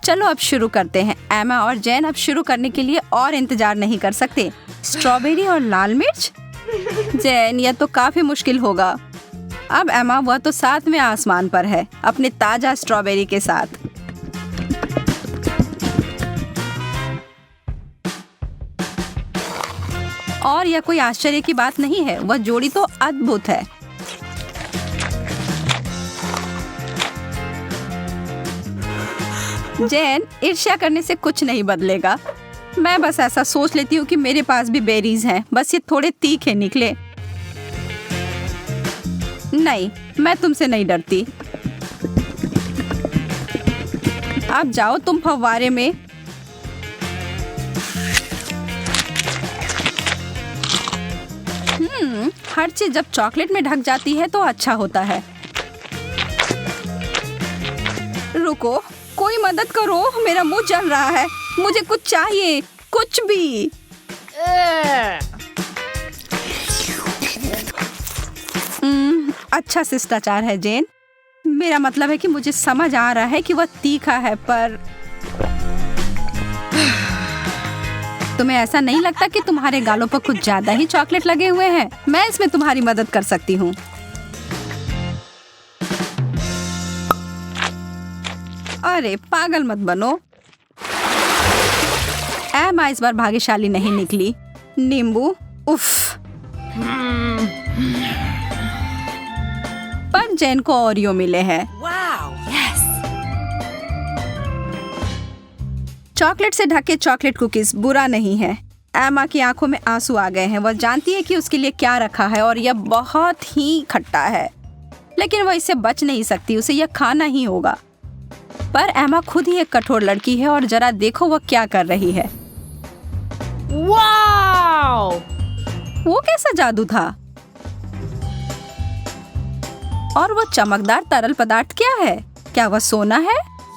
चलो अब शुरू करते हैं। एमा और जैन अब शुरू करने के लिए और इंतजार नहीं कर सकते। स्ट्रॉबेरी और लाल मिर्च? जैन, यह तो काफी मुश्किल होगा। अब एमा, वह तो साथ में आसमान पर है अपने ताजा स्ट्रॉबेरी के साथ। और यह कोई आश्चर्य की बात नहीं है, वह जोड़ी तो अद्भुत है। जैन, ईर्ष्या करने से कुछ नहीं बदलेगा। मैं बस ऐसा सोच लेती हूँ कि मेरे पास भी बेरीज हैं, बस ये थोड़े तीखे निकले। नहीं, मैं तुमसे नहीं डरती। अब जाओ तुम फव्वारे में। हर चीज जब चॉकलेट में ढक जाती है तो अच्छा होता है। रुको, कोई मदद करो, मेरा मुंह जल रहा है। मुझे कुछ चाहिए, कुछ भी। अच्छा शिष्टाचार है जैन। मेरा मतलब है कि मुझे समझ आ रहा है कि वह तीखा है, पर तुम्हें ऐसा नहीं लगता कि तुम्हारे गालों पर कुछ ज्यादा ही चॉकलेट लगे हुए हैं? मैं इसमें तुम्हारी मदद कर सकती हूँ। अरे पागल मत बनो। एमा इस बार भाग्यशाली नहीं निकली। नींबू, उफ। पर जैन को ओरियो मिले हैं। चॉकलेट से ढके चॉकलेट कुकीज बुरा नहीं है। एमा की आंखों में आंसू आ गए हैं। वह जानती है कि उसके लिए क्या रखा है और यह बहुत ही खट्टा है, लेकिन वह इससे बच नहीं सकती, उसे यह खाना ही होगा। पर एमा खुद ही एक कठोर लड़की है और जरा देखो वह क्या कर रही है। वाओ! वो कैसा जादू था? और वो चमकदार तरल पदार्थ क्या है? क्या वह सोना है?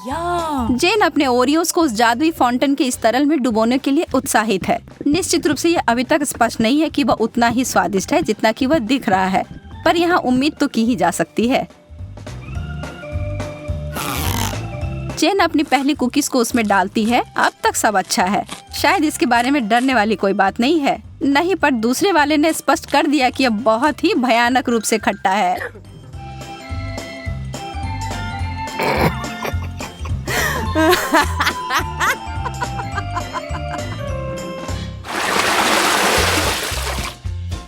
जैन अपने ओरियोस को उस जादुई फाउंटेन के इस तरल में डुबोने के लिए उत्साहित है। निश्चित रूप से यह अभी तक स्पष्ट नहीं है कि वह उतना ही स्वादिष्ट है जितना कि वह दिख रहा है, पर यहाँ उम्मीद तो की ही जा सकती है। जैन अपनी पहली कुकीज को उसमें डालती है। अब तक सब अच्छा है, शायद इसके बारे में डरने वाली कोई बात नहीं है। नहीं, पर दूसरे वाले ने स्पष्ट कर दिया कि यह बहुत ही भयानक रूप से खट्टा है।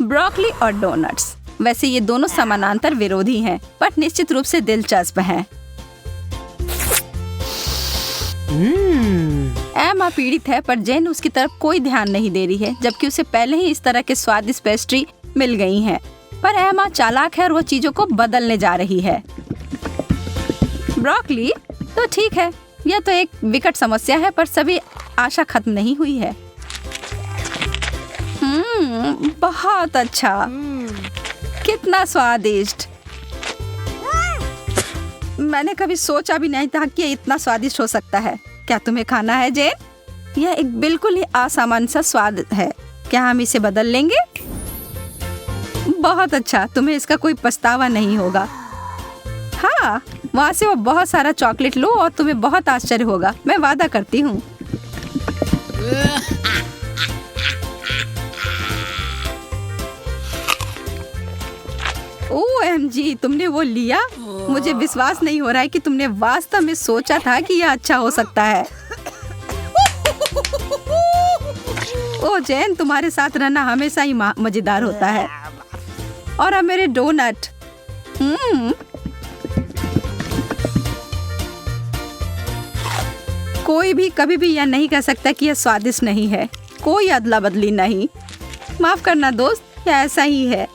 ब्रोकली और डोनट्स, वैसे ये दोनों समानांतर विरोधी हैं, पर निश्चित रूप से दिलचस्प हैं। एमा पीड़ित है, पर जैन उसकी तरफ कोई ध्यान नहीं दे रही है, जबकि उसे पहले ही इस तरह के स्वादिष्ट पेस्ट्री मिल गई हैं। पर एमा चालाक है और वो चीजों को बदलने जा रही है। ब्रोकली तो ठीक है, यह तो एक विकट समस्या है, पर सभी आशा खत्म नहीं हुई है। बहुत अच्छा, कितना स्वादिष्ट। मैंने कभी सोचा भी नहीं था कि ये इतना स्वादिष्ट हो सकता है। क्या तुम्हें खाना है जैन? यह एक बिल्कुल ही असामान्य सा स्वाद है। क्या हम इसे बदल लेंगे? बहुत अच्छा, तुम्हें इसका कोई पछतावा नहीं होगा। हाँ, वहाँ से वो बहुत सारा चॉकलेट लो और तुम्हें बहुत आश्चर्य होगा, मैं वादा करती हूँ। OMG, तुमने वो लिया? मुझे विश्वास नहीं हो रहा है कि तुमने वास्तव में सोचा था कि यह अच्छा हो सकता है। ओ जैन, तुम्हारे साथ रहना हमेशा ही मजेदार होता है। और अब मेरे डोनट। कोई भी कभी भी यह नहीं कह सकता कि यह स्वादिष्ट नहीं है। कोई अदला बदली नहीं। माफ करना दोस्त, यह ऐसा ही है।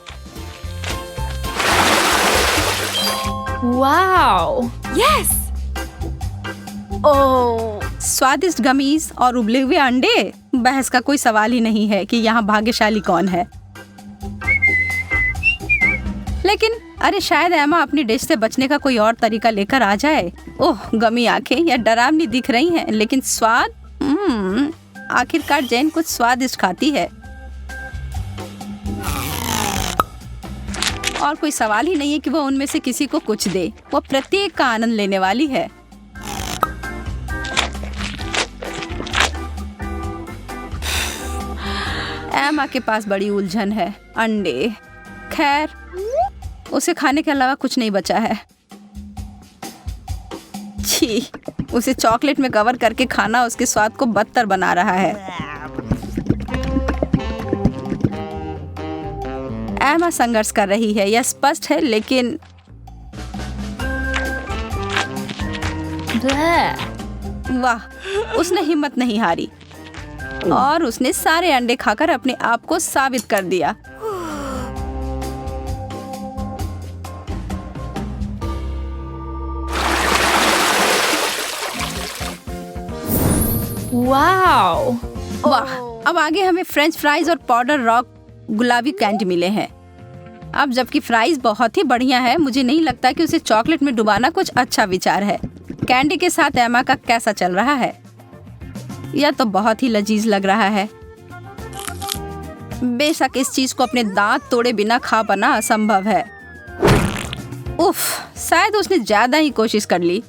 वाओ! यस! ओह! स्वादिष्ट गमीज और उबले हुए अंडे, बहस का कोई सवाल ही नहीं है कि यहाँ भाग्यशाली कौन है। लेकिन अरे, शायद एमा अपनी डिश से बचने का कोई और तरीका लेकर आ जाए। ओह, गमी आंखें, यह डरावनी दिख रही हैं, लेकिन स्वाद, आखिरकार जैन कुछ स्वादिष्ट खाती है। और कोई सवाल ही नहीं है कि वह उनमें से किसी को कुछ दे। वो प्रत्येक का आनंद लेने वाली है। एमा के पास बड़ी उलझन है। अंडे, खैर उसे खाने के अलावा कुछ नहीं बचा है। छी, उसे चॉकलेट में कवर करके खाना उसके स्वाद को बदतर बना रहा है। एमा संघर्ष कर रही है, यह स्पष्ट है, लेकिन वाह, उसने हिम्मत नहीं हारी और उसने सारे अंडे खाकर अपने आप को साबित कर दिया। Wow. वाह, अब आगे हमें फ्रेंच फ्राइज और पाउडर रॉक गुलाबी कैंडी मिले हैं। अब जबकि फ्राइज बहुत ही बढ़िया है, मुझे नहीं लगता कि उसे चॉकलेट में डुबाना कुछ अच्छा विचार है। कैंडी के साथ एमा का कैसा चल रहा है? यह तो बहुत ही लजीज लग रहा है। बेशक इस चीज को अपने दांत तोड़े बिना खा पाना असंभव है। उफ, शायद उसने ज्यादा ही कोशिश कर ली।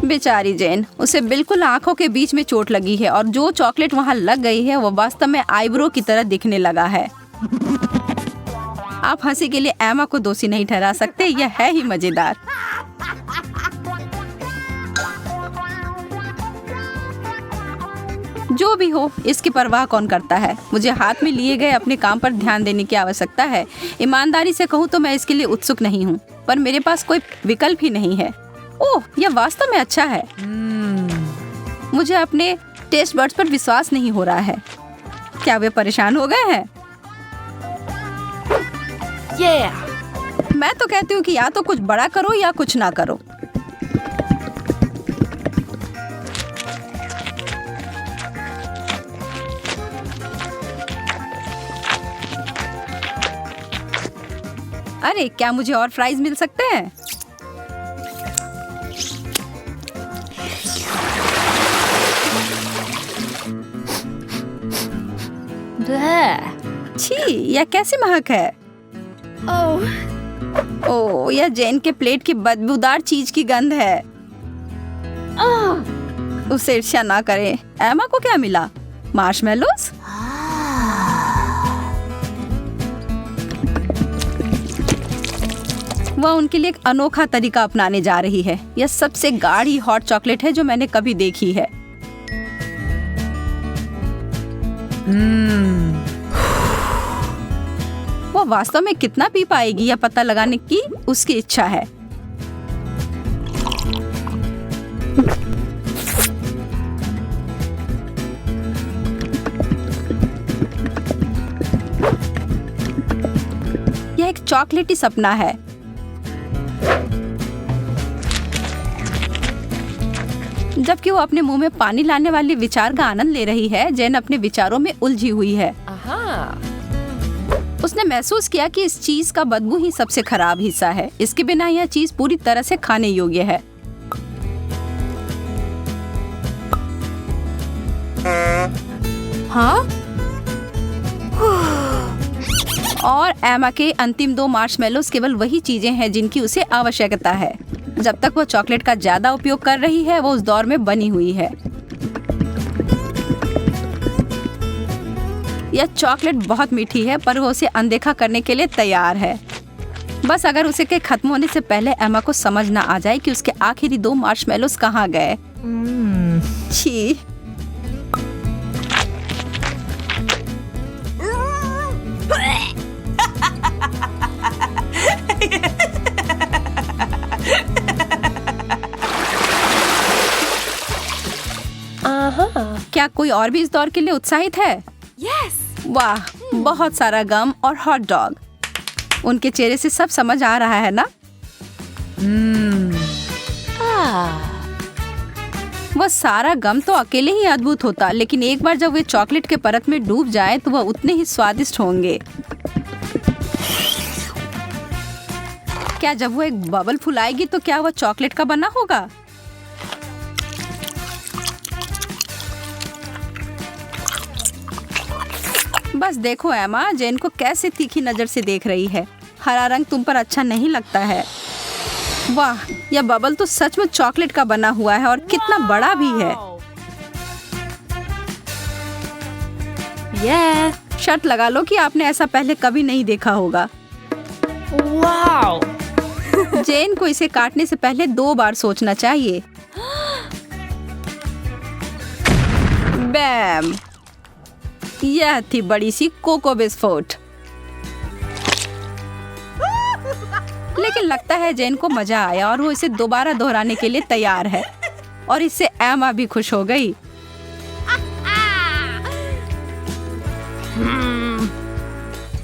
बेचारी जेन, उसे बिल्कुल आंखों के बीच में चोट लगी है और जो चॉकलेट वहां लग गई है वो वास्तव में आईब्रो की तरह दिखने लगा है। आप हंसी के लिए एमा को दोषी नहीं ठहरा सकते, यह है ही मजेदार। जो भी हो, इसकी परवाह कौन करता है। मुझे हाथ में लिए गए अपने काम पर ध्यान देने की आवश्यकता है। ईमानदारी से कहूँ तो मैं इसके लिए उत्सुक नहीं हूँ, पर मेरे पास कोई विकल्प ही नहीं है। ओह, यह वास्तव में अच्छा है। मुझे अपने टेस्ट बड्स पर विश्वास नहीं हो रहा है। क्या वे परेशान हो गए हैं? मैं तो कहती हूँ कि या तो कुछ बड़ा करो या कुछ ना करो। अरे, क्या मुझे और फ्राइज मिल सकते हैं? छी, यह कैसी महक है? ओह, यह जेन के प्लेट की बदबूदार चीज की गंध है। उसे ईर्ष्या ना करें। एमा को क्या मिला? मार्शमेलोस? वह उनके लिए एक अनोखा तरीका अपनाने जा रही है। यह सबसे गाढ़ी हॉट चॉकलेट है जो मैंने कभी देखी है। वो वास्तव में कितना पी पाएगी यह पता लगाने की उसकी इच्छा है। यह एक चॉकलेटी सपना है। जबकि वो अपने मुंह में पानी लाने वाले विचार का आनंद ले रही है, जेन अपने विचारों में उलझी हुई है। उसने महसूस किया कि इस चीज का बदबू ही सबसे खराब हिस्सा है। इसके बिना यह चीज पूरी तरह से खाने योग्य है। हाँ? और एमा के अंतिम 2 मार्शमेलोस केवल वही चीजें हैं जिनकी उसे आवश्यकता है। जब तक वो चॉकलेट का ज्यादा उपयोग कर रही है, वो उस दौर में बनी हुई है। यह चॉकलेट बहुत मीठी है, पर वो उसे अनदेखा करने के लिए तैयार है। बस अगर उसे के खत्म होने से पहले एमा को समझ ना आ जाए कि उसके आखिरी 2 मार्शमेलोस कहाँ गए। छी। क्या कोई और भी इस दौर के लिए उत्साहित है? वाह, बहुत सारा गम और हॉट डॉग। उनके चेहरे से सब समझ आ रहा है ना? वह सारा गम तो अकेले ही अद्भुत होता, लेकिन एक बार जब वे चॉकलेट के परत में डूब जाए तो वह उतने ही स्वादिष्ट होंगे। क्या जब वो एक बबल फुलाएगी तो क्या वह चॉकलेट का बना होगा? बस देखो एमा, जेन को कैसे तीखी नजर से देख रही है। हरा रंग तुम पर अच्छा नहीं लगता है। वाह, यह बबल तो सच में चॉकलेट का बना हुआ है और कितना बड़ा भी है। Yeah. शर्त लगा लो कि आपने ऐसा पहले कभी नहीं देखा होगा। Wow. जेन को इसे काटने से पहले 2 बार सोचना चाहिए। बैम! यह थी बड़ी सी कोको विस्फोट। लेकिन लगता है जेन को मजा आया और वो इसे दोबारा दोहराने के लिए तैयार है। और इससे एमा भी खुश हो गई।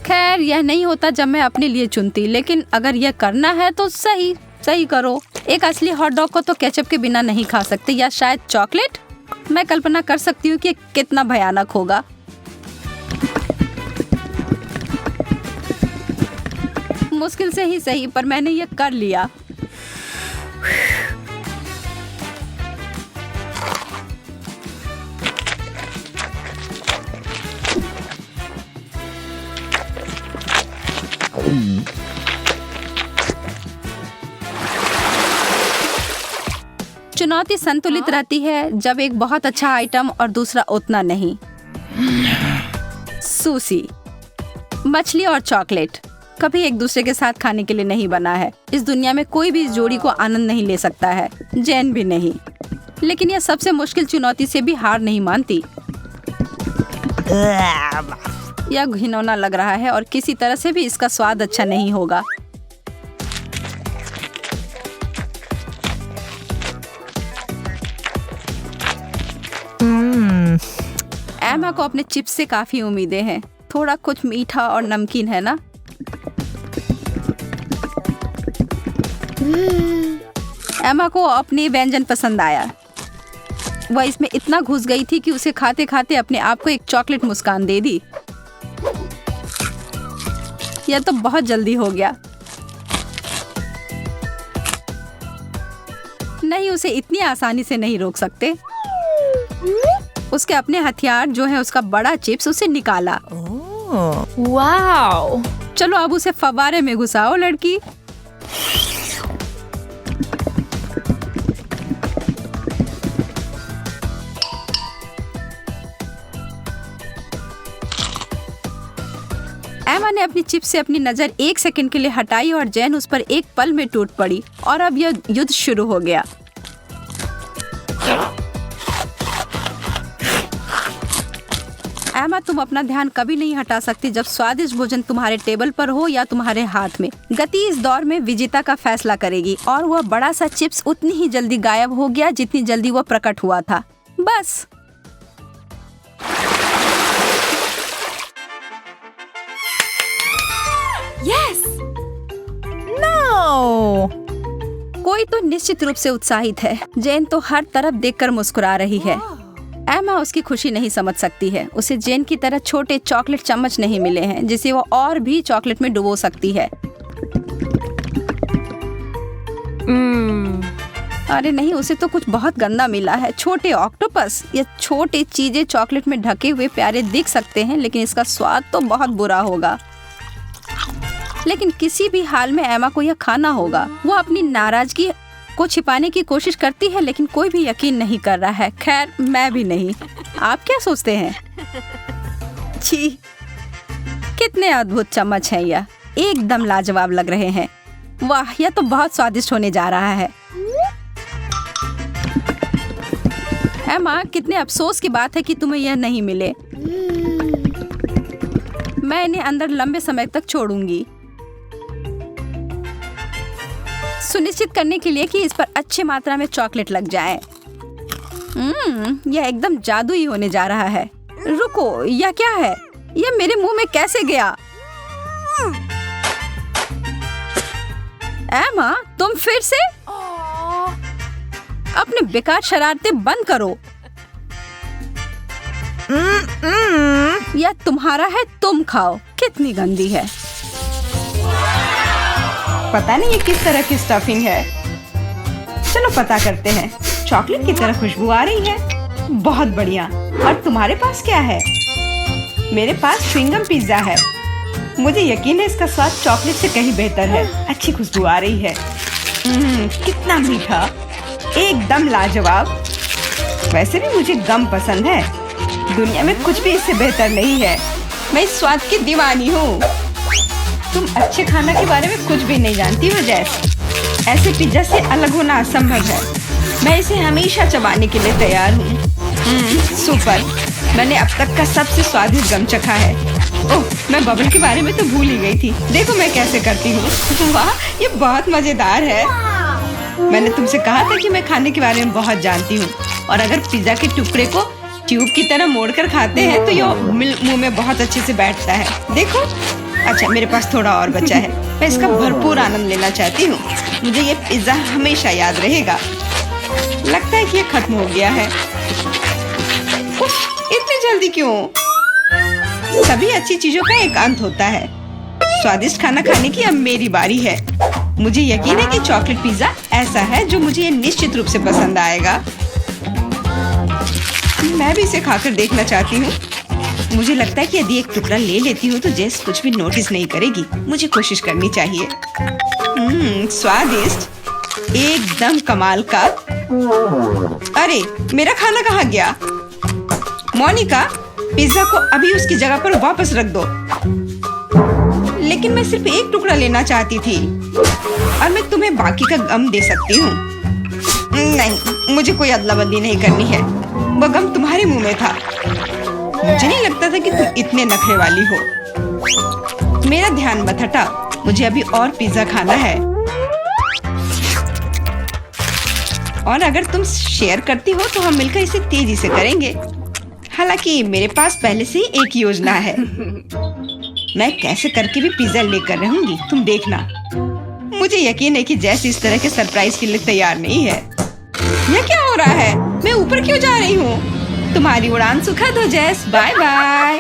खैर, यह नहीं होता जब मैं अपने लिए चुनती, लेकिन अगर यह करना है तो सही करो। एक असली हॉट डॉग को तो केचप के बिना नहीं खा सकते, या शायद चॉकलेट। मैं कल्पना कर सकती हूँ कि कितना भयानक होगा। मुश्किल से ही सही, पर मैंने यह कर लिया। चुनौती संतुलित रहती है जब एक बहुत अच्छा आइटम और दूसरा उतना नहीं। सुशी, मछली और चॉकलेट कभी एक दूसरे के साथ खाने के लिए नहीं बना है। इस दुनिया में कोई भी इस जोड़ी को आनंद नहीं ले सकता है, जैन भी नहीं। लेकिन यह सबसे मुश्किल चुनौती से भी हार नहीं मानती। यह घिनौना लग रहा है और किसी तरह से भी इसका स्वाद अच्छा नहीं होगा। एमा को अपने चिप्स से काफी उम्मीदें हैं। थोड़ा कुछ मीठा और नमकीन है ना? एमा को अपनी व्यंजन पसंद आया। वह इसमें इतना घुस गई थी कि उसे खाते खाते अपने आप को एक चॉकलेट मुस्कान दे दी। यह तो बहुत जल्दी हो गया। नहीं, उसे इतनी आसानी से नहीं रोक सकते। उसके अपने हथियार जो है उसका बड़ा चिप्स, उसे निकाला। Wow. चलो अब उसे फव्वारे में घुसाओ लड़की। एमा ने अपनी चिप से अपनी नजर 1 सेकंड के लिए हटाई और जैन उस पर एक पल में टूट पड़ी और अब यह युद्ध शुरू हो गया। एमा, तुम अपना ध्यान कभी नहीं हटा सकती जब स्वादिष्ट भोजन तुम्हारे टेबल पर हो या तुम्हारे हाथ में। गति इस दौर में विजेता का फैसला करेगी और वह बड़ा सा चिप्स उतनी ही जल्दी गायब हो गया जितनी जल्दी वह प्रकट हुआ था। बस। Yes. No. कोई तो निश्चित रूप से उत्साहित है। जेन तो हर तरफ देखकर मुस्कुरा रही है। एमा उसकी खुशी नहीं समझ सकती है। उसे जेन की तरह छोटे चॉकलेट चम्मच नहीं मिले हैं जिसे वो और भी चॉकलेट में डुबो सकती है। अरे नहीं, उसे तो कुछ बहुत गंदा मिला है। छोटे ऑक्टोपस। ये छोटे चीजें चॉकलेट में ढके हुए प्यारे दिख सकते हैं, लेकिन इसका स्वाद तो बहुत बुरा होगा। लेकिन किसी भी हाल में एमा को यह खाना होगा। वो अपनी नाराजगी को छिपाने की कोशिश करती है, लेकिन कोई भी यकीन नहीं कर रहा है। खैर, मैं भी नहीं। आप क्या सोचते हैं? छी, कितने अद्भुत चम्मच हैं यह। एकदम लाजवाब लग रहे हैं। वाह, यह तो बहुत स्वादिष्ट होने जा रहा है। एमा, कितने अफसोस की बात है कि तुम्हें यह नहीं मिले। मैं इन्हें अंदर लंबे समय तक छोड़ूंगी, सुनिश्चित करने के लिए कि इस पर अच्छी मात्रा में चॉकलेट लग जाए। यह एकदम जादुई होने जा रहा है। रुको, यह क्या है? यह मेरे मुंह में कैसे गया? एमा, तुम फिर से? अपने बेकार शरारतें बंद करो। यह तुम्हारा है, तुम खाओ। कितनी गंदी है। पता नहीं ये किस तरह की स्टफिंग है। चलो पता करते हैं। चॉकलेट की तरह खुशबू आ रही है। बहुत बढ़िया। और तुम्हारे पास क्या है? मेरे पास च्युइंगम पिज्जा है। मुझे यकीन है इसका स्वाद चॉकलेट से कहीं बेहतर है। अच्छी खुशबू आ रही है। कितना मीठा, एकदम लाजवाब। वैसे भी मुझे गम पसंद है। दुनिया में कुछ भी इससे बेहतर नहीं है। मैं इस स्वाद की दीवानी हूँ। तुम अच्छे खाना के बारे में कुछ भी नहीं जानती हो जैस। ऐसे पिज्जा से अलग होना असंभव है। मैं इसे हमेशा चबाने के लिए तैयार हूँ। सुपर। मैंने अब तक का सबसे स्वादिष्ट गम चखा है। ओह, मैं बबल के बारे में तो भूल ही गई थी। देखो मैं कैसे करती हूँ। वाह, ये बहुत मजेदार है। मैंने तुमसे कहा था कि मैं खाने के बारे में बहुत जानती हूँ, और अगर पिज्जा के टुकड़े को ट्यूब की तरह मोड़कर खाते हैं तो ये मुंह में बहुत अच्छे से बैठता है। देखो। अच्छा, मेरे पास थोड़ा और बचा है। मैं इसका भरपूर आनंद लेना चाहती हूँ। मुझे ये पिज्जा हमेशा याद रहेगा। लगता है कि ये खत्म हो गया है। उफ, इतनी जल्दी क्यों? सभी अच्छी चीजों का एक अंत होता है। स्वादिष्ट खाना खाने की अब मेरी बारी है। मुझे यकीन है कि चॉकलेट पिज्जा ऐसा है जो मुझे ये निश्चित रूप से पसंद आएगा। मैं भी इसे खाकर देखना चाहती हूँ। मुझे लगता है कि यदि एक टुकड़ा ले लेती हूँ तो जेस कुछ भी नोटिस नहीं करेगी। मुझे कोशिश करनी चाहिए। स्वादिष्ट, एकदम कमाल का। अरे, मेरा खाना कहाँ गया? मोनिका, पिज्जा को अभी उसकी जगह पर वापस रख दो। लेकिन मैं सिर्फ एक टुकड़ा लेना चाहती थी, और मैं तुम्हें बाकी का गम दे सकती हूँ। नहीं, मुझे कोई अदला बदली नहीं करनी है। वो गम तुम्हारे मुंह में था। मुझे नहीं लगता था कि तुम इतने नखरे वाली हो। मेरा ध्यान मत हटा। मुझे अभी और पिज्जा खाना है। और अगर तुम शेयर करती हो तो हम मिलकर इसे तेजी से करेंगे। हालांकि मेरे पास पहले से ही एक योजना है। मैं कैसे करके भी पिज्जा लेकर रहूंगी, तुम देखना। मुझे यकीन है कि जैस इस तरह के सरप्राइज के लिए तैयार नहीं है। यह क्या हो रहा है? मैं ऊपर क्यों जा रही हूँ? तुम्हारी उड़ान सुखद हो जैस। Bye bye.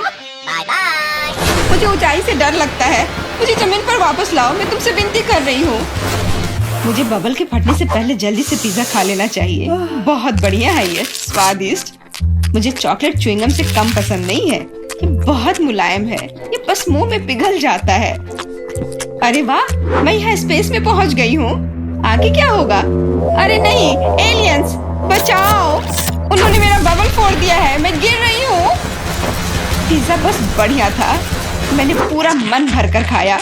मुझे ऊंचाई से डर लगता है। मुझे जमीन पर वापस लाओ, मैं तुमसे विनती कर रही हूँ। मुझे बबल के फटने से पहले जल्दी से पिज्जा खा लेना चाहिए। बहुत बढ़िया है ये, स्वादिष्ट। मुझे चॉकलेट च्युइंगम से कम पसंद नहीं है। ये बहुत मुलायम है। ये बस मुंह में पिघल जाता है। अरे वाह, मैं यहाँ स्पेस में पहुँच गई हूँ। आगे क्या होगा? अरे नहीं, एलियंस बचाओ! उन्होंने मेरा बबल फोड़ दिया है। मैं गिर रही हूँ। पिज्जा बस बढ़िया था। मैंने पूरा मन भरकर खाया।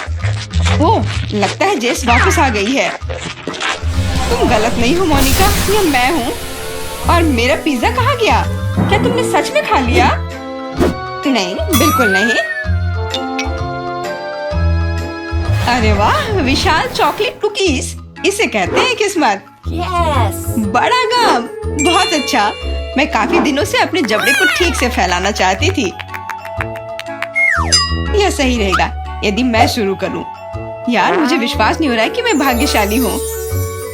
ओह, लगता है जेस वापस आ गई है। तुम गलत नहीं हो मोनिका, ये मैं हूँ। और मेरा पिज्जा कहाँ गया? क्या तुमने सच में खा लिया? नहीं, बिल्कुल नहीं। अरे वाह, विशाल चॉकलेट कुकीज। इसे कहते हैं किस्मत। Yes. बड़ा गम, बहुत अच्छा। मैं काफी दिनों से अपने जबड़े को ठीक से फैलाना चाहती थी। यह सही रहेगा यदि मैं शुरू करूं। यार, मुझे विश्वास नहीं हो रहा है कि मैं भाग्यशाली हूँ।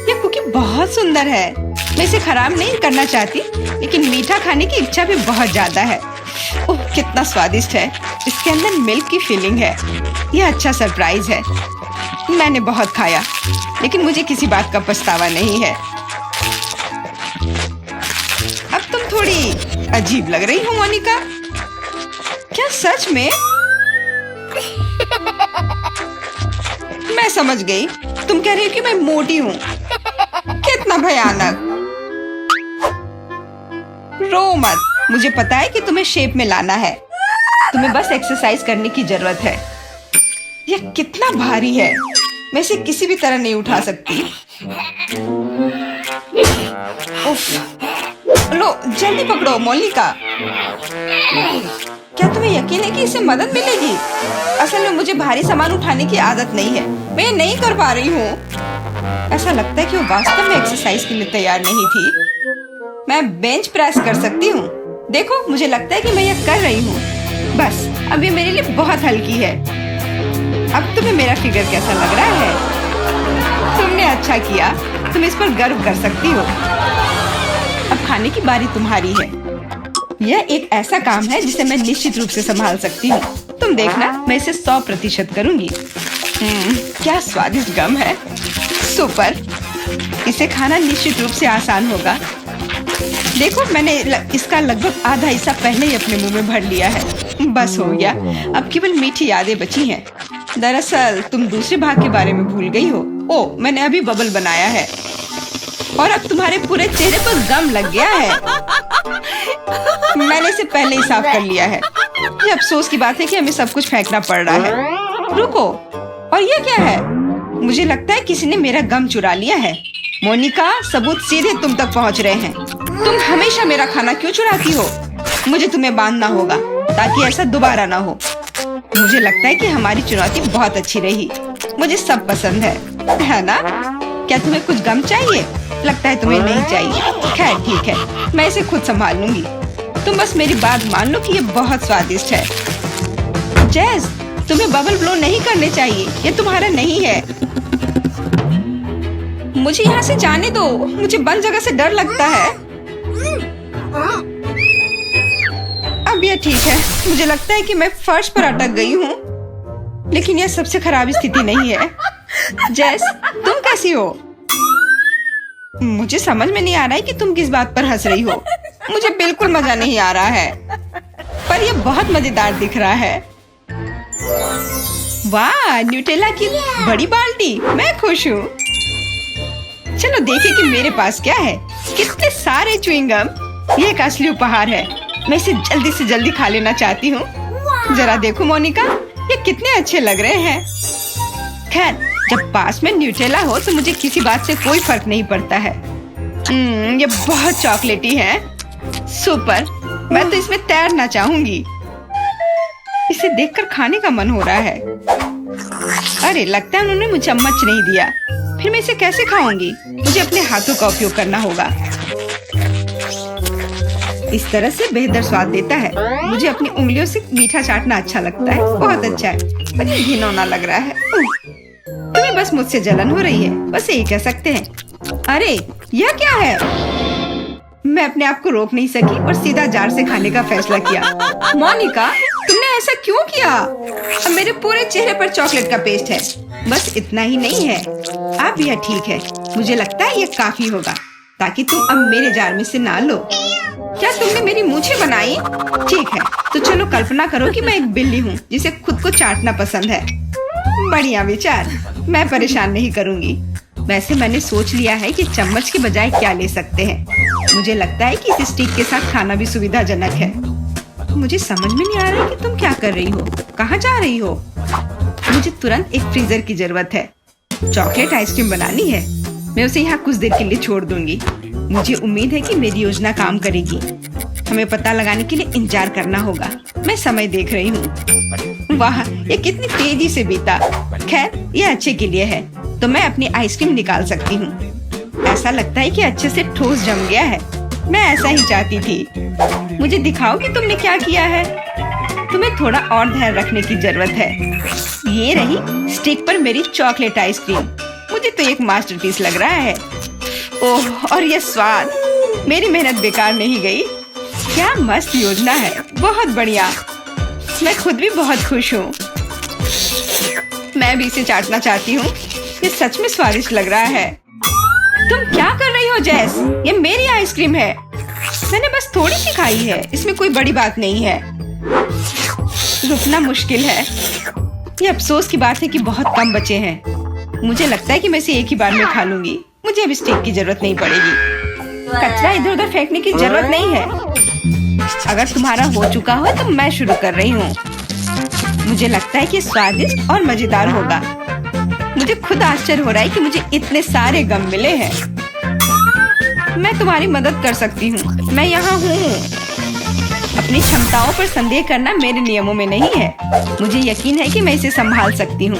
यह कुकी बहुत सुंदर है। मैं इसे खराब नहीं करना चाहती, लेकिन मीठा खाने की इच्छा भी बहुत ज्यादा है। ओह, कितना स्वादिष्ट है। इसके अंदर मिल्क की फीलिंग है। यह अच्छा सरप्राइज है। मैंने बहुत खाया, लेकिन मुझे किसी बात का पछतावा नहीं है। अब तुम थोड़ी अजीब लग रही हो मोनिका। क्या सच में? मैं समझ गई। तुम कह रही हो कि मैं मोटी हूँ। कितना भयानक। रो मत। मुझे पता है कि तुम्हें शेप में लाना है। तुम्हें बस एक्सरसाइज करने की जरूरत है। यह कितना भारी है। मैं इसे किसी भी तरह नहीं उठा सकती। उफ। लो, जल्दी पकड़ो मोनिका। क्या तुम्हें यकीन है कि इससे मदद मिलेगी? असल में मुझे भारी सामान उठाने की आदत नहीं है। मैं ये नहीं कर पा रही हूँ। ऐसा लगता है कि वो वास्तव में एक्सरसाइज के लिए तैयार नहीं थी। मैं बेंच प्रेस कर सकती हूँ। देखो, मुझे लगता है कि मैं यह कर रही हूँ। बस, अब ये मेरे लिए बहुत हल्की है। अब तुम्हें मेरा फिगर कैसा लग रहा है? तुमने अच्छा किया। तुम इस पर गर्व कर सकती हो। अब खाने की बारी तुम्हारी है। यह एक ऐसा काम है जिसे मैं निश्चित रूप से संभाल सकती हूँ। तुम देखना, मैं इसे 100% करूंगी। क्या स्वादिष्ट गम है। सुपर। इसे खाना निश्चित रूप से आसान होगा। देखो, मैंने इसका लगभग आधा हिस्सा पहले ही अपने मुंह में भर लिया है। बस हो गया। अब केवल मीठी यादें बची हैं। दरअसल तुम दूसरे भाग के बारे में भूल गई हो। ओह, मैंने अभी बबल बनाया है और अब तुम्हारे पूरे चेहरे पर गम लग गया है। मैंने इसे पहले ही साफ कर लिया है। ये अफसोस की बात है कि हमें सब कुछ फेंकना पड़ रहा है। रुको, और ये क्या है? मुझे लगता है किसी ने मेरा गम चुरा लिया है। मोनिका, सबूत सीधे तुम तक पहुंच रहे हैं। तुम हमेशा मेरा खाना क्यों चुराती हो? मुझे तुम्हें बांधना होगा ताकि ऐसा दोबारा ना हो। मुझे लगता है कि हमारी चुनौती बहुत अच्छी रही। मुझे सब पसंद है ना? क्या तुम्हें कुछ गम चाहिए? लगता है तुम्हें नहीं चाहिए। खैर ठीक है, मैं इसे खुद संभाल लूंगी। तुम बस मेरी बात मान लो कि ये बहुत स्वादिष्ट है। जेस, तुम्हें बबल ब्लो नहीं करने चाहिए, ये तुम्हारा नहीं है। मुझे यहाँ से जाने दो, मुझे बंद जगह से डर लगता है। अब यह ठीक है। मुझे लगता है कि मैं फर्श पर अटक गई हूँ, लेकिन यह सबसे खराब स्थिति नहीं है। जेस, तुम कैसी हो? मुझे समझ में नहीं आ रहा है कि तुम किस बात पर हंस रही हो। मुझे बिल्कुल मजा नहीं आ रहा है, पर यह बहुत मजेदार दिख रहा है। वाह, न्यूटेला की बड़ी बाल्टी, मैं खुश हूँ। चलो देखें कि मेरे पास क्या है। कितने सारे च्युइंगम। ये एक असली उपहार है। मैं इसे जल्दी से जल्दी खा लेना चाहती हूँ। जरा देखो मोनिका, ये कितने अच्छे लग रहे हैं। खैर, जब पास में न्यूटेला हो तो मुझे किसी बात से कोई फर्क नहीं पड़ता है। ये बहुत चॉकलेटी है। सुपर, मैं तो इसमें तैरना चाहूंगी। इसे देखकर खाने का मन हो रहा है। अरे, लगता है उन्होंने मुझे चम्मच नहीं दिया। फिर मैं इसे कैसे खाऊंगी? मुझे अपने हाथों का उपयोग करना होगा। इस तरह से बेहतर स्वाद देता है। मुझे अपनी उंगलियों से मीठा चाटना अच्छा लगता है। बहुत अच्छा है, पर ये घिनौना लग रहा है। तुम्हें बस मुझसे जलन हो रही है, बस यही कह सकते हैं। अरे, यह क्या है? मैं अपने आप को रोक नहीं सकी और सीधा जार से खाने का फैसला किया। मोनिका, तुमने ऐसा क्यों किया? अब मेरे पूरे चेहरे पर चॉकलेट का पेस्ट है। बस इतना ही नहीं है, अब यह ठीक है। मुझे लगता है यह काफी होगा ताकि तुम अब मेरे जार में से ना लो। क्या तुमने मेरी मूछें बनाई? ठीक है, तो चलो कल्पना करो कि मैं एक बिल्ली हूँ जिसे खुद को चाटना पसंद है। बढ़िया विचार, मैं परेशान नहीं करूँगी। वैसे मैंने सोच लिया है कि चम्मच के बजाय क्या ले सकते हैं। मुझे लगता है कि इस स्टिक के साथ खाना भी सुविधाजनक है। मुझे समझ में नहीं आ रहा कि तुम क्या कर रही हो, कहाँ जा रही हो? मुझे तुरंत एक फ्रीजर की जरूरत है। चॉकलेट आइसक्रीम बनानी है। मैं उसे यहाँ कुछ देर के लिए छोड़ दूंगी। मुझे उम्मीद है कि मेरी योजना काम करेगी। हमें पता लगाने के लिए इंतजार करना होगा। मैं समय देख रही हूँ। वाह, ये कितनी तेजी से बीता। खैर, ये अच्छे के लिए है, तो मैं अपनी आइसक्रीम निकाल सकती हूँ। ऐसा लगता है कि अच्छे से ठोस जम गया है। मैं ऐसा ही चाहती थी। मुझे दिखाओ कि तुमने क्या किया है। तुम्हें थोड़ा और ध्यान रखने की जरूरत है। ये रही स्टिक पर मेरी चॉकलेट आइसक्रीम। मुझे तो एक मास्टरपीस लग रहा है। ओह, और ये स्वाद। मेरी मेहनत बेकार नहीं गई। क्या मस्त योजना है, बहुत बढ़िया। मैं खुद भी बहुत खुश हूँ। मैं भी इसे चाटना चाहती हूँ। ये सच में स्वादिष्ट लग रहा है। तुम क्या कर रही हो जेस? ये मेरी आइसक्रीम है। मैंने बस थोड़ी सी खाई है, इसमें कोई बड़ी बात नहीं है। रुकना मुश्किल है। ये अफसोस की बात है कि बहुत कम बचे हैं। मुझे लगता है कि मैं इसे एक ही बार में खा लूंगी। मुझे अब स्टिक की जरूरत नहीं पड़ेगी। कचरा इधर उधर फेंकने की जरूरत नहीं है। अगर तुम्हारा हो चुका हो तो मैं शुरू कर रही हूँ। मुझे लगता है कि स्वादिष्ट और मजेदार होगा। मुझे खुद आश्चर्य हो रहा है कि मुझे इतने सारे गम मिले हैं। मैं तुम्हारी मदद कर सकती हूँ। मैं यहाँ हूँ। अपनी क्षमताओं पर संदेह करना मेरे नियमों में नहीं है। मुझे यकीन है कि मैं इसे संभाल सकती हूँ।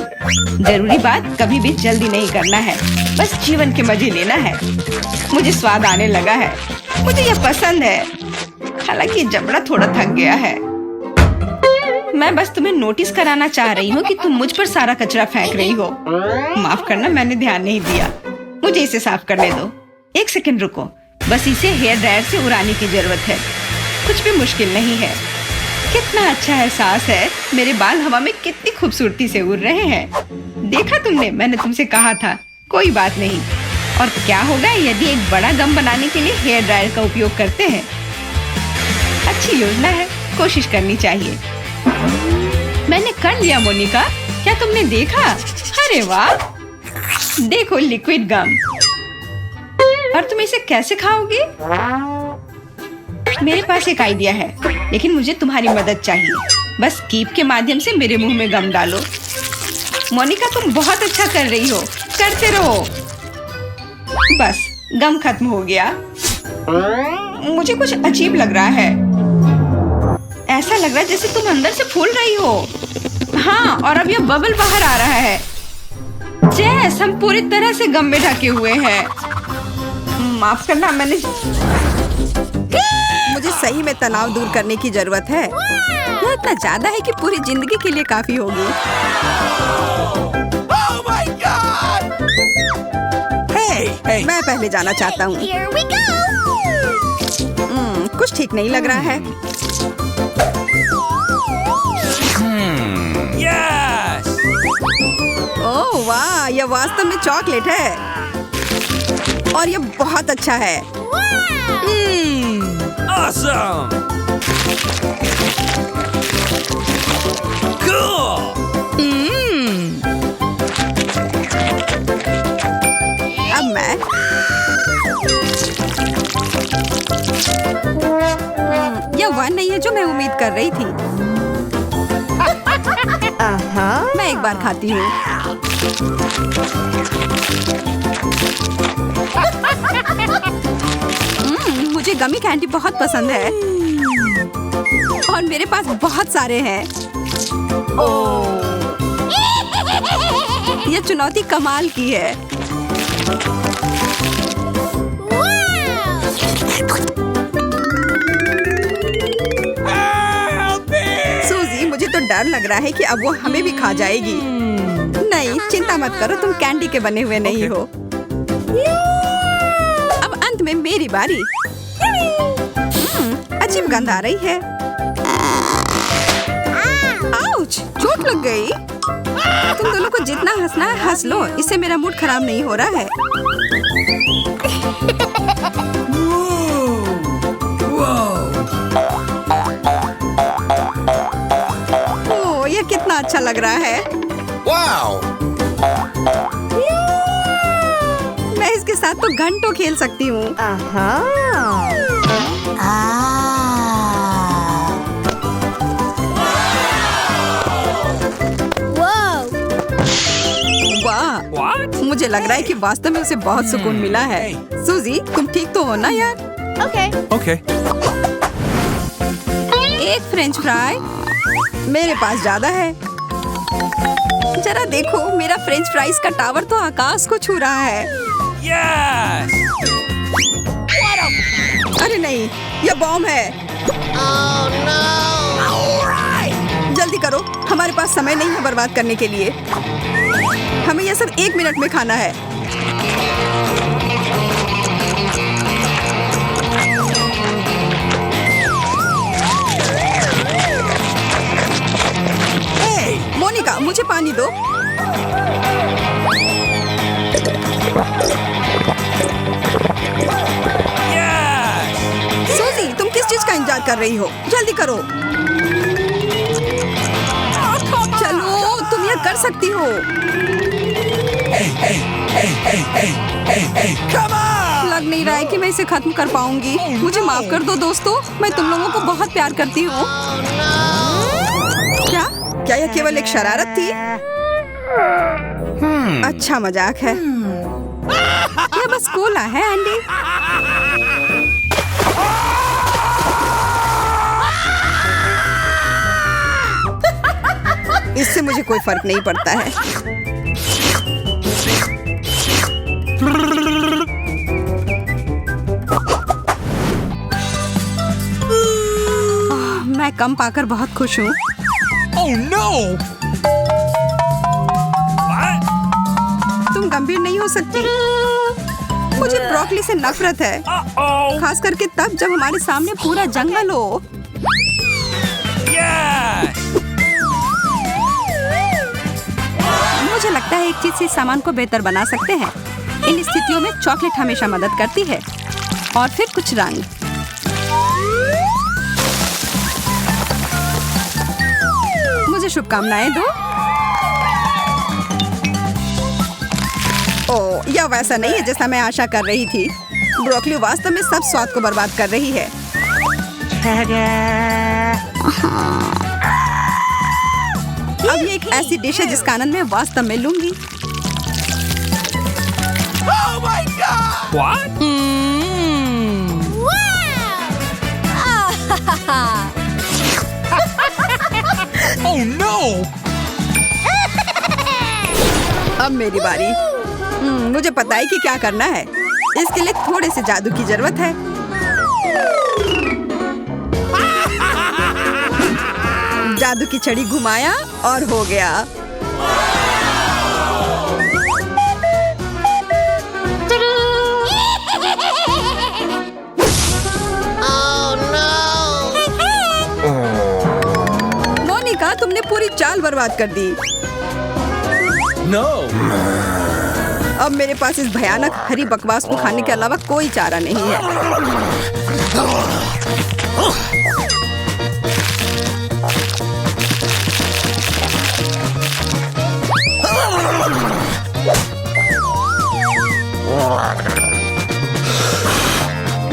जरूरी बात कभी भी जल्दी नहीं करना है, बस जीवन के मजे लेना है। मुझे स्वाद आने लगा है। मुझे यह पसंद है, हालांकि जबड़ा थोड़ा थक गया है। मैं बस तुम्हें नोटिस कराना चाह रही हूँ कि तुम मुझ पर सारा कचरा फेंक रही हो। माफ करना, मैंने ध्यान नहीं दिया। मुझे इसे साफ करने दो। एक सेकंड रुको, बस इसे हेयर ड्रायर से उड़ाने की जरूरत है। कुछ भी मुश्किल नहीं है। कितना अच्छा एहसास है। मेरे बाल हवा में कितनी खूबसूरती से उड़ रहे हैं। देखा तुमने, मैंने तुमसे कहा था। कोई बात नहीं। और क्या होगा यदि एक बड़ा गम बनाने के लिए हेयर ड्रायर का उपयोग करते हैं? अच्छी योजना है, कोशिश करनी चाहिए। मैंने कर लिया मोनिका। क्या तुमने देखा? अरे वाह, देखो लिक्विड गम। और तुम इसे कैसे खाओगी? मेरे पास एक आइडिया है, लेकिन मुझे तुम्हारी मदद चाहिए। बस कीप के माध्यम से मेरे मुंह में गम डालो। मोनिका, तुम बहुत अच्छा कर रही हो, करते रहो। बस गम खत्म हो गया। मुझे कुछ अजीब लग रहा है। ऐसा लग रहा है जैसे तुम अंदर से फूल रही हो। हाँ, और अब यह बबल बाहर आ रहा है। जैस, हम पूरी तरह से गम में ढके हुए हैं। माफ करना, मैंने मुझे सही में तनाव दूर करने की जरूरत है। यह इतना ज्यादा है कि पूरी जिंदगी के लिए काफी होगी। मैं पहले जाना चाहता हूँ। Here we go. कुछ ठीक नहीं लग रहा है। Yes! ओह वाह, यह वास्तव में चॉकलेट है और यह बहुत अच्छा है। Awesome! Cool! अब मैं यह वह नहीं है जो मैं उम्मीद कर रही थी। मैं एक बार खाती हूँ। मुझे गमी कैंडी बहुत पसंद है और मेरे पास बहुत सारे हैं। यह चुनौती कमाल की है। सूजी, मुझे तो डर लग रहा है कि अब वो हमें भी खा जाएगी। नहीं, चिंता मत करो, तुम कैंडी के बने हुए नहीं हो। अब अंत में मेरी बारी। अजीब गंध आ रही है। आउच, चोट लग गई। तुम दोनों को जितना हंसना है हंस लो, इससे मेरा मूड खराब नहीं हो रहा है। ओह, यह कितना अच्छा लग रहा है। Wow! मैं इसके साथ तो घंटों खेल सकती हूँ। Whoa. वाह, What? मुझे लग रहा है कि वास्तव में उसे बहुत सुकून मिला है। सूजी, तुम ठीक तो हो ना यार? Okay. Okay. एक फ्रेंच फ्राई, मेरे पास ज्यादा है। जरा देखो, मेरा फ्रेंच फ्राइज का टावर तो आकाश को छू रहा है। Yes! अरे नहीं, यह बॉम्ब है। Oh no. जल्दी करो, हमारे पास समय नहीं है बर्बाद करने के लिए। हमें यह सब 1 मिनट में खाना है। मोनिका, मुझे पानी दो। Yes! सूजी, तुम किस चीज का इंतजार कर रही हो? जल्दी करो। चलो, तुम यह कर सकती हो। Come on! लग नहीं रहा है कि मैं इसे खत्म कर पाऊंगी। मुझे माफ कर दो दोस्तों, मैं तुम लोगों को बहुत प्यार करती हूँ। क्या यह केवल एक शरारत थी? अच्छा मजाक है। यह बस कोला है, एंडी। इससे मुझे कोई फर्क नहीं पड़ता है। मैं कम पाकर बहुत खुश हूँ। Oh no! What? तुम गंभीर नहीं हो सकती। मुझे ब्रोकली से नफरत है, Uh-oh! खास करके तब जब हमारे सामने पूरा जंगल हो। Yes! मुझे लगता है एक चीज से इस सामान को बेहतर बना सकते हैं। इन स्थितियों में चॉकलेट हमेशा मदद करती है। और फिर कुछ रंग। मुझे शुभकामनाएं दो। ओह, यह वैसा नहीं है जैसा मैं आशा कर रही थी। ब्रोकली वास्तव में सब स्वाद को बर्बाद कर रही है। अब ये एक ऐसी डिश है जिसका आनंद मैं वास्तव में लूंगी। Oh my god! What? Oh no! अब मेरी बारी। मुझे पता है कि क्या करना है। इसके लिए थोड़े से जादू की जरूरत है। जादू की छड़ी घुमाया और हो गया। मोनिका, तुमने पूरी चाल बर्बाद कर दी। No! अब मेरे पास इस भयानक हरी बकवास को खाने के अलावा कोई चारा नहीं है।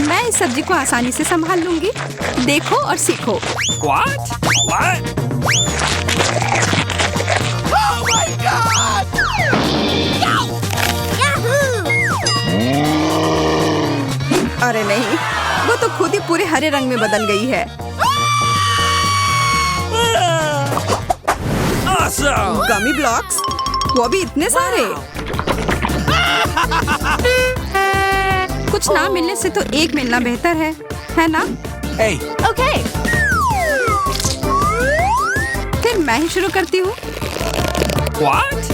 मैं इस सब्जी को आसानी से संभाल लूंगी। देखो और सीखो। What? What? Oh my god! अरे नहीं, वो तो खुद ही पूरे हरे रंग में बदल गई है। Awesome! गमी ब्लॉक्स, वो भी इतने सारे। कुछ ना मिलने से तो एक मिलना बेहतर है ना? Hey! ओके। फिर मैं ही शुरू करती हूँ। What?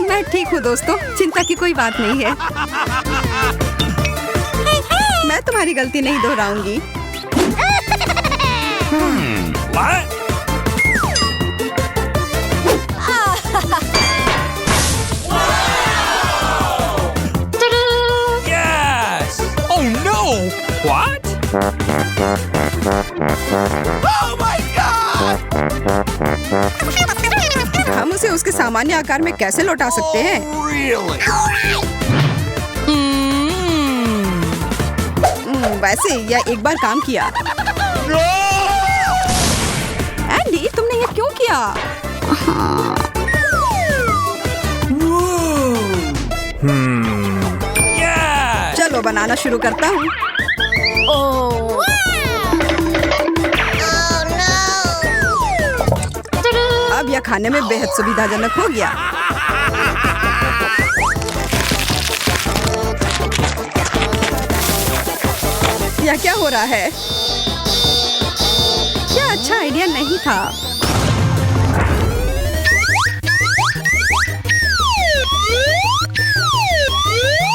मैं ठीक हूँ दोस्तों, चिंता की कोई बात नहीं है। मैं तुम्हारी गलती नहीं दोहराऊंगी। What? Yes! Oh no! What? Oh my god! हम उसे उसके सामान्य आकार में कैसे लौटा सकते हैं? Really? वैसे यह एक बार काम किया। No! एंडी, तुमने ये क्यों किया? Yes! चलो बनाना शुरू करता हूँ। अब यह खाने में बेहद सुविधाजनक हो गया। यह क्या हो रहा है? क्या अच्छा आइडिया नहीं था।